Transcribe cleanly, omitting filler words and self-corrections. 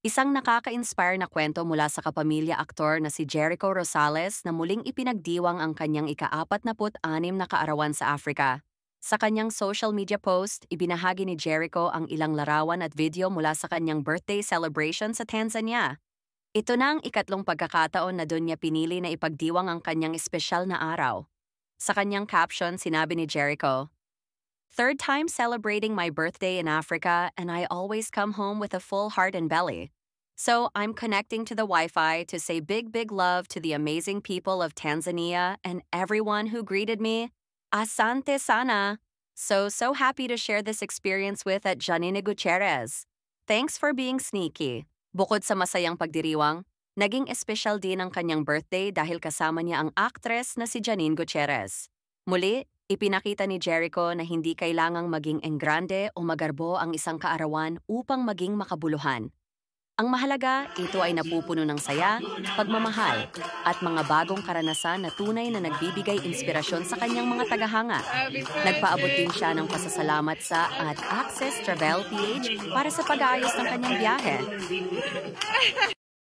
Isang nakaka-inspire na kwento mula sa kapamilya aktor na si Jericho Rosales na muling ipinagdiwang ang kanyang ika-46 na kaarawan sa Africa. Sa kanyang social media post, ibinahagi ni Jericho ang ilang larawan at video mula sa kanyang birthday celebration sa Tanzania. Ito na ang ikatlong pagkakataon na doon niya pinili na ipagdiwang ang kanyang espesyal na araw. Sa kanyang caption, sinabi ni Jericho, "Third time celebrating my birthday in Africa, and I always come home with a full heart and belly. So I'm connecting to the Wi-Fi to say big, big love to the amazing people of Tanzania and everyone who greeted me. Asante sana. So happy to share this experience with at Janine Gutierrez. Thanks for being sneaky." Bukod sa masayang pagdiriwang, naging espesyal din ang kanyang birthday dahil kasama niya ang aktres na si Janine Gutierrez. Muli, ipinakita ni Jericho na hindi kailangang maging enggrande o magarbo ang isang kaarawan upang maging makabuluhan. Ang mahalaga, ito ay napupuno ng saya, pagmamahal, at mga bagong karanasan na tunay na nagbibigay inspirasyon sa kanyang mga tagahanga. Nagpaabot din siya ng pasasalamat sa Access Travel PH para sa pag-aayos ng kanyang biyahe.